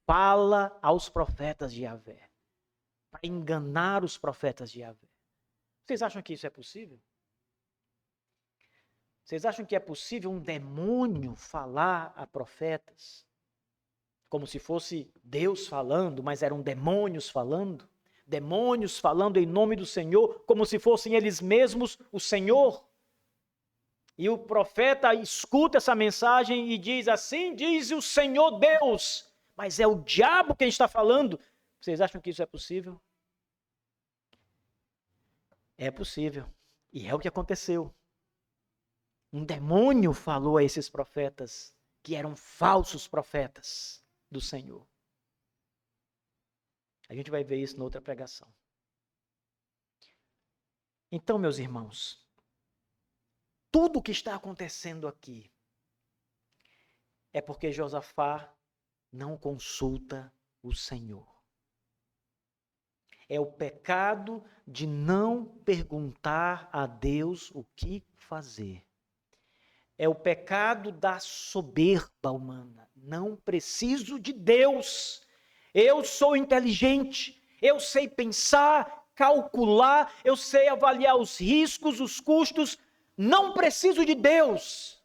fala aos profetas de Yahvé para enganar os profetas de Yahvé. Vocês acham que isso é possível? Vocês acham que é possível um demônio falar a profetas? Como se fosse Deus falando, mas eram demônios falando? Demônios falando em nome do Senhor, como se fossem eles mesmos o Senhor? E o profeta escuta essa mensagem e diz: assim diz o Senhor Deus. Mas é o diabo quem está falando. Vocês acham que isso é possível? É possível. E é o que aconteceu. Um demônio falou a esses profetas, que eram falsos profetas do Senhor. A gente vai ver isso na outra pregação. Então, meus irmãos, tudo o que está acontecendo aqui é porque Josafá não consulta o Senhor. É o pecado de não perguntar a Deus o que fazer. É o pecado da soberba humana. Não preciso de Deus. Eu sou inteligente. Eu sei pensar, calcular. Eu sei avaliar os riscos, os custos. Não preciso de Deus.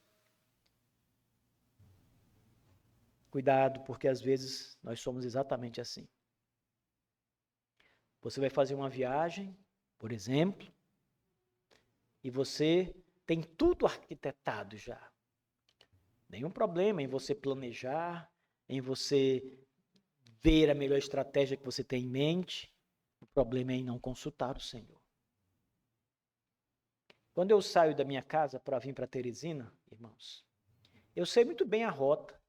Cuidado, porque às vezes nós somos exatamente assim. Você vai fazer uma viagem, por exemplo, e você tem tudo arquitetado já. Nenhum problema em você planejar, em você ver a melhor estratégia que você tem em mente. O problema é em não consultar o Senhor. Quando eu saio da minha casa para vir para Teresina, irmãos, eu sei muito bem a rota.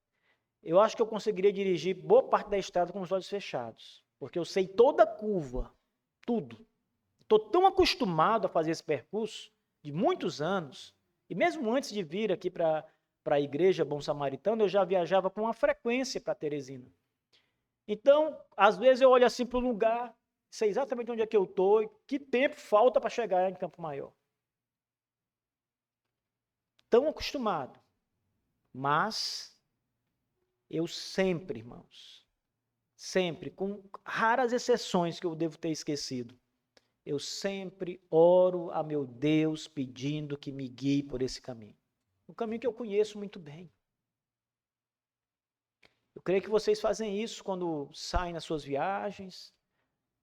Eu acho que eu conseguiria dirigir boa parte da estrada com os olhos fechados, porque eu sei toda a curva, tudo. Estou tão acostumado a fazer esse percurso de muitos anos, e mesmo antes de vir aqui para a igreja Bom Samaritano, eu já viajava com uma frequência para Teresina. Então, às vezes eu olho assim para o lugar, sei exatamente onde é que eu estou e que tempo falta para chegar em Campo Maior. Tão acostumado. Mas eu sempre, irmãos, sempre, com raras exceções que eu devo ter esquecido, eu sempre oro a meu Deus pedindo que me guie por esse caminho. Um caminho que eu conheço muito bem. Eu creio que vocês fazem isso quando saem nas suas viagens,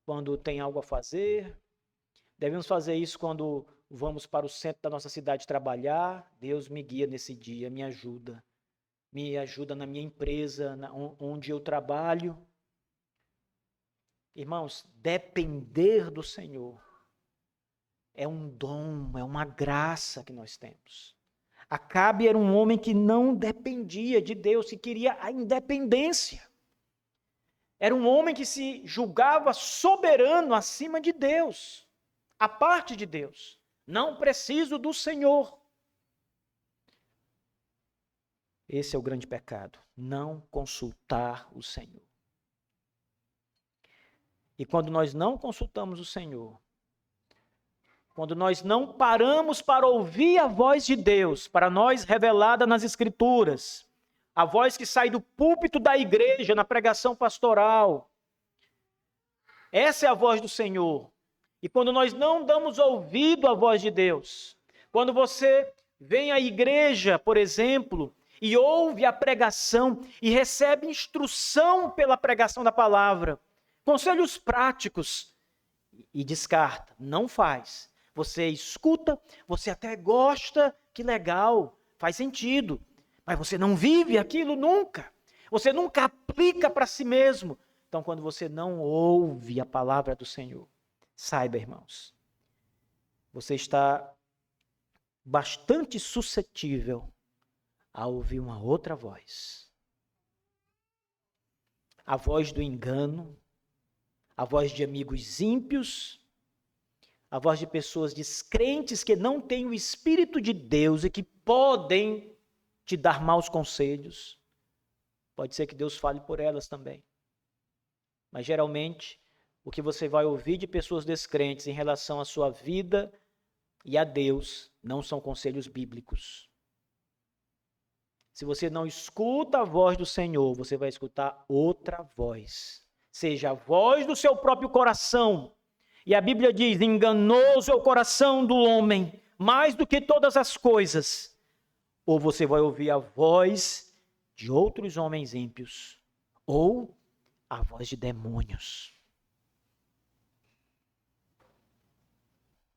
quando tem algo a fazer. Devemos fazer isso quando vamos para o centro da nossa cidade trabalhar. Deus me guia nesse dia, me ajuda. Me ajuda na minha empresa, onde eu trabalho. Irmãos, depender do Senhor é um dom, é uma graça que nós temos. Acabe era um homem que não dependia de Deus, que queria a independência. Era um homem que se julgava soberano acima de Deus, à parte de Deus. Não preciso do Senhor. Esse é o grande pecado, não consultar o Senhor. E quando nós não consultamos o Senhor, quando nós não paramos para ouvir a voz de Deus, para nós revelada nas Escrituras, a voz que sai do púlpito da igreja, na pregação pastoral, essa é a voz do Senhor. E quando nós não damos ouvido à voz de Deus, quando você vem à igreja, por exemplo, e ouve a pregação e recebe instrução pela pregação da palavra, conselhos práticos, e descarta, não faz. Você escuta, você até gosta, que legal, faz sentido, mas você não vive aquilo nunca. Você nunca aplica para si mesmo. Então, quando você não ouve a palavra do Senhor, saiba, irmãos, você está bastante suscetível a ouvir uma outra voz. A voz do engano, a voz de amigos ímpios, a voz de pessoas descrentes que não têm o Espírito de Deus e que podem te dar maus conselhos. Pode ser que Deus fale por elas também. Mas geralmente, o que você vai ouvir de pessoas descrentes em relação à sua vida e a Deus não são conselhos bíblicos. Se você não escuta a voz do Senhor, você vai escutar outra voz. Seja a voz do seu próprio coração. E a Bíblia diz, enganoso é o coração do homem, mais do que todas as coisas. Ou você vai ouvir a voz de outros homens ímpios, ou a voz de demônios.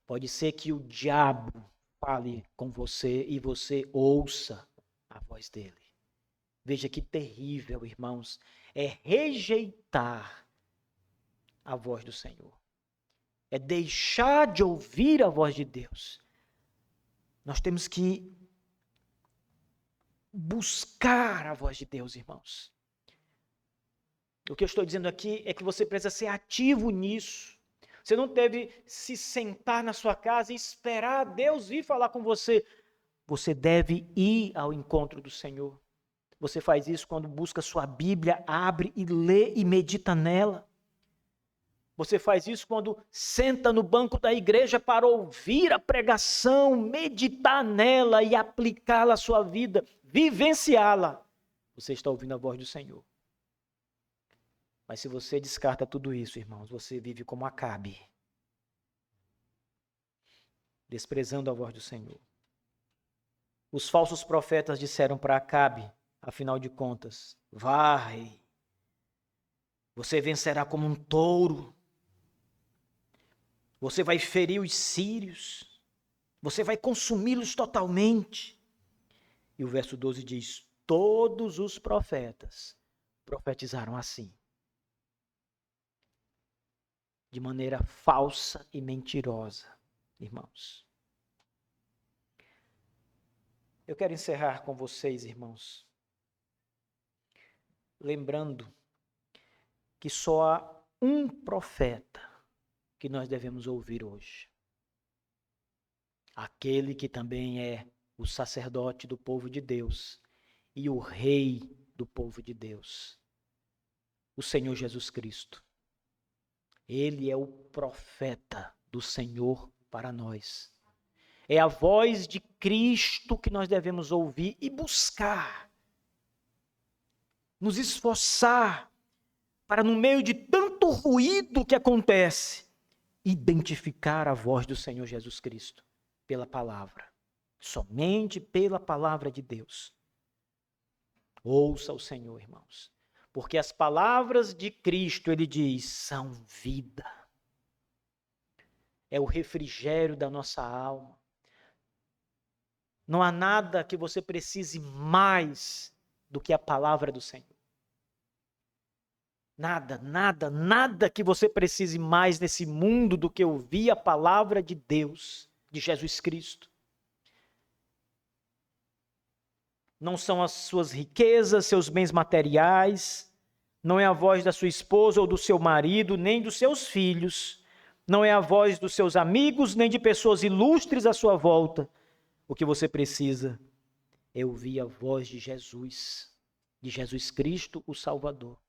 Pode ser que o diabo fale com você e você ouça a voz dele. Veja que terrível, irmãos, é rejeitar a voz do Senhor. É deixar de ouvir a voz de Deus. Nós temos que buscar a voz de Deus, irmãos. O que eu estou dizendo aqui é que você precisa ser ativo nisso. Você não deve se sentar na sua casa e esperar Deus vir falar com você. Você deve ir ao encontro do Senhor. Você faz isso quando busca sua Bíblia, abre e lê e medita nela. Você faz isso quando senta no banco da igreja para ouvir a pregação, meditar nela e aplicá-la à sua vida, vivenciá-la. Você está ouvindo a voz do Senhor. Mas se você descarta tudo isso, irmãos, você vive como Acabe, desprezando a voz do Senhor. Os falsos profetas disseram para Acabe, afinal de contas, vá, rei, você vencerá como um touro, você vai ferir os sírios, você vai consumi-los totalmente. E o verso 12 diz, todos os profetas profetizaram assim, de maneira falsa e mentirosa, irmãos. Eu quero encerrar com vocês, irmãos, lembrando que só há um profeta que nós devemos ouvir hoje. Aquele que também é o sacerdote do povo de Deus e o rei do povo de Deus, o Senhor Jesus Cristo. Ele é o profeta do Senhor para nós. É a voz de Cristo que nós devemos ouvir e buscar, nos esforçar para, no meio de tanto ruído que acontece, identificar a voz do Senhor Jesus Cristo pela palavra, somente pela palavra de Deus. Ouça o Senhor, irmãos, porque as palavras de Cristo, ele diz, são vida. É o refrigério da nossa alma. Não há nada que você precise mais do que a palavra do Senhor. Nada, nada, nada que você precise mais nesse mundo do que ouvir a palavra de Deus, de Jesus Cristo. Não são as suas riquezas, seus bens materiais, não é a voz da sua esposa ou do seu marido, nem dos seus filhos, não é a voz dos seus amigos, nem de pessoas ilustres à sua volta. O que você precisa é ouvir a voz de Jesus Cristo, o Salvador.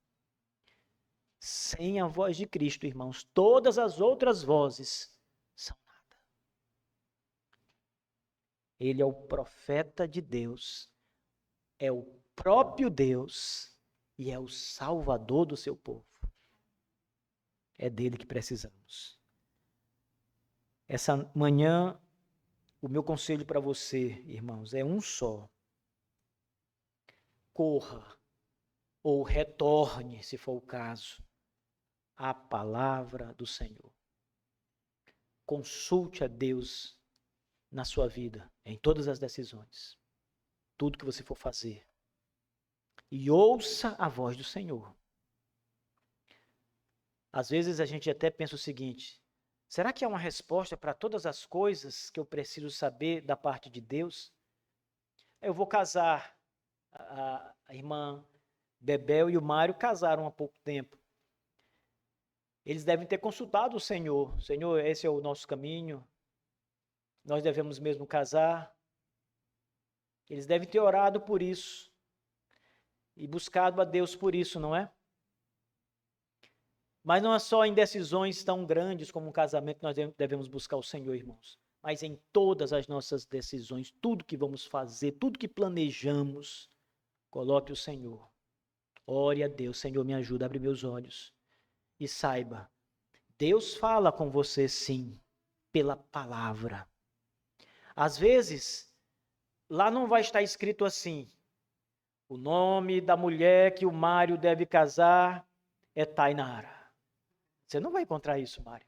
Sem a voz de Cristo, irmãos, todas as outras vozes são nada. Ele é o profeta de Deus, é o próprio Deus e é o Salvador do seu povo. É dele que precisamos. Essa manhã, o meu conselho para você, irmãos, é um só. Corra ou retorne, se for o caso, à palavra do Senhor. Consulte a Deus na sua vida, em todas as decisões, tudo que você for fazer. E ouça a voz do Senhor. Às vezes a gente até pensa o seguinte, será que há uma resposta para todas as coisas que eu preciso saber da parte de Deus? Eu vou casar. A irmã Bebel e o Mário casaram há pouco tempo. Eles devem ter consultado o Senhor. Senhor, esse é o nosso caminho. Nós devemos mesmo casar. Eles devem ter orado por isso. E buscado a Deus por isso, não é? Mas não é só em decisões tão grandes como um casamento que nós devemos buscar o Senhor, irmãos. Mas em todas as nossas decisões, tudo que vamos fazer, tudo que planejamos, coloque o Senhor. Ore a Deus. Senhor, me ajuda, abre meus olhos. E saiba, Deus fala com você sim, pela palavra. Às vezes, lá não vai estar escrito assim, o nome da mulher que o Mário deve casar é Tainara. Você não vai encontrar isso, Mário.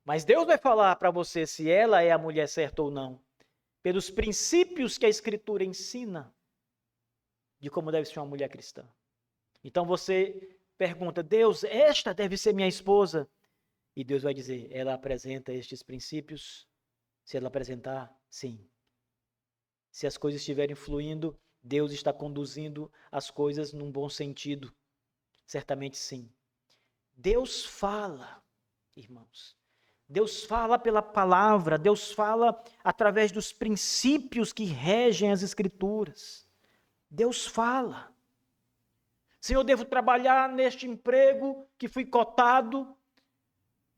Mas Deus vai falar para você se ela é a mulher certa ou não, pelos princípios que a Escritura ensina de como deve ser uma mulher cristã. Então você pergunta, Deus, esta deve ser minha esposa? E Deus vai dizer, ela apresenta estes princípios? Se ela apresentar, sim. Se as coisas estiverem fluindo, Deus está conduzindo as coisas num bom sentido. Certamente sim. Deus fala, irmãos. Deus fala pela palavra, Deus fala através dos princípios que regem as Escrituras. Deus fala. Senhor, eu devo trabalhar neste emprego que fui cotado,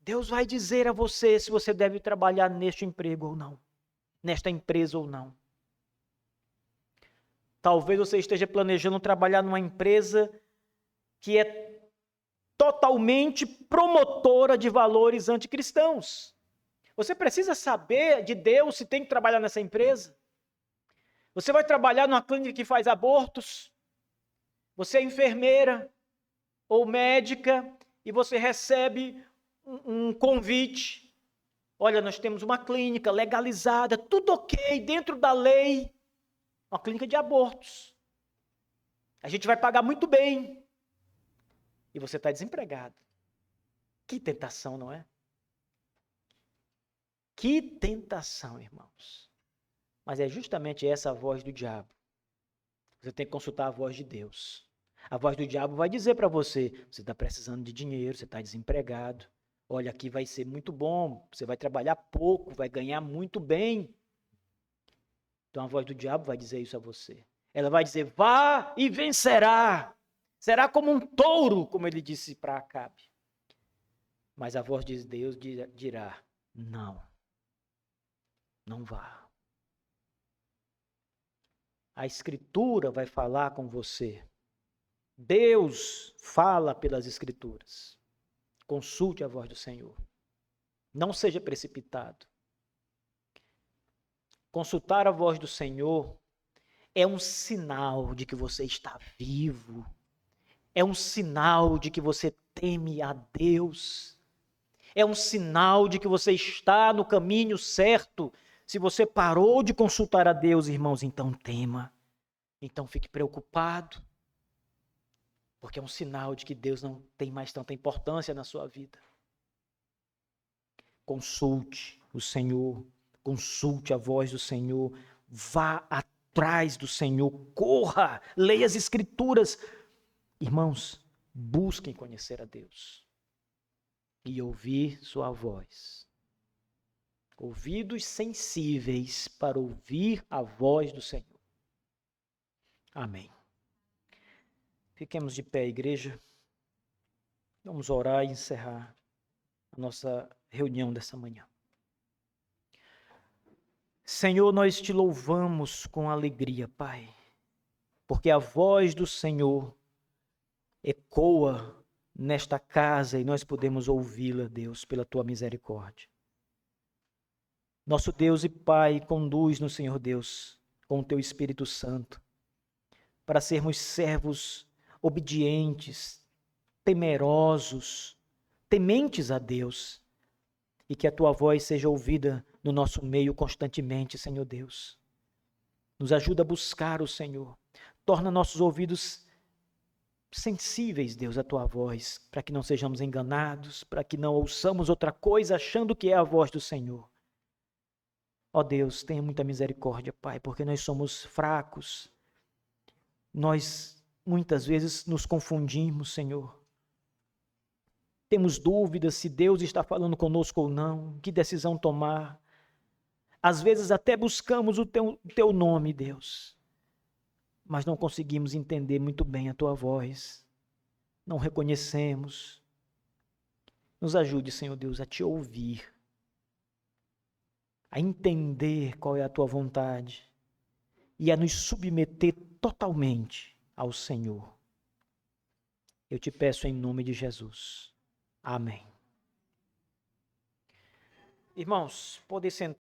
Deus vai dizer a você se você deve trabalhar neste emprego ou não, nesta empresa ou não. Talvez você esteja planejando trabalhar numa empresa que é totalmente promotora de valores anticristãos. Você precisa saber de Deus se tem que trabalhar nessa empresa. Você vai trabalhar numa clínica que faz abortos. Você é enfermeira ou médica e você recebe um convite. Olha, nós temos uma clínica legalizada, tudo ok, dentro da lei. Uma clínica de abortos. A gente vai pagar muito bem. E você está desempregado. Que tentação, não é? Que tentação, irmãos. Mas é justamente essa a voz do diabo. Você tem que consultar a voz de Deus. A voz do diabo vai dizer para você, você está precisando de dinheiro, você está desempregado. Olha, aqui vai ser muito bom, você vai trabalhar pouco, vai ganhar muito bem. Então a voz do diabo vai dizer isso a você. Ela vai dizer, vá e vencerá. Será como um touro, como ele disse para Acabe. Mas a voz de Deus dirá, não. Não vá. A Escritura vai falar com você. Deus fala pelas Escrituras. Consulte a voz do Senhor. Não seja precipitado. Consultar a voz do Senhor é um sinal de que você está vivo. É um sinal de que você teme a Deus. É um sinal de que você está no caminho certo. Se você parou de consultar a Deus, irmãos, então tema. Então fique preocupado. Porque é um sinal de que Deus não tem mais tanta importância na sua vida. Consulte o Senhor. Consulte a voz do Senhor. Vá atrás do Senhor. Corra. Leia as Escrituras. Irmãos, busquem conhecer a Deus. E ouvir sua voz. Ouvidos sensíveis para ouvir a voz do Senhor. Amém. Fiquemos de pé, igreja. Vamos orar e encerrar a nossa reunião dessa manhã. Senhor, nós te louvamos com alegria, Pai, porque a voz do Senhor ecoa nesta casa e nós podemos ouvi-la, Deus, pela tua misericórdia. Nosso Deus e Pai, conduz-nos, Senhor Deus, com o teu Espírito Santo, para sermos servos obedientes, temerosos, tementes a Deus, e que a tua voz seja ouvida no nosso meio constantemente, Senhor Deus. Nos ajuda a buscar o Senhor. Torna nossos ouvidos sensíveis, Deus, à tua voz, para que não sejamos enganados, para que não ouçamos outra coisa achando que é a voz do Senhor. Ó Deus, tenha muita misericórdia, Pai, porque nós somos fracos. Nós muitas vezes nos confundimos, Senhor. Temos dúvidas se Deus está falando conosco ou não, que decisão tomar. Às vezes até buscamos o teu nome, Deus, mas não conseguimos entender muito bem a tua voz. Não reconhecemos. Nos ajude, Senhor Deus, a te ouvir, a entender qual é a tua vontade e a nos submeter totalmente ao Senhor. Eu te peço em nome de Jesus. Amém. Irmãos, podem sentar.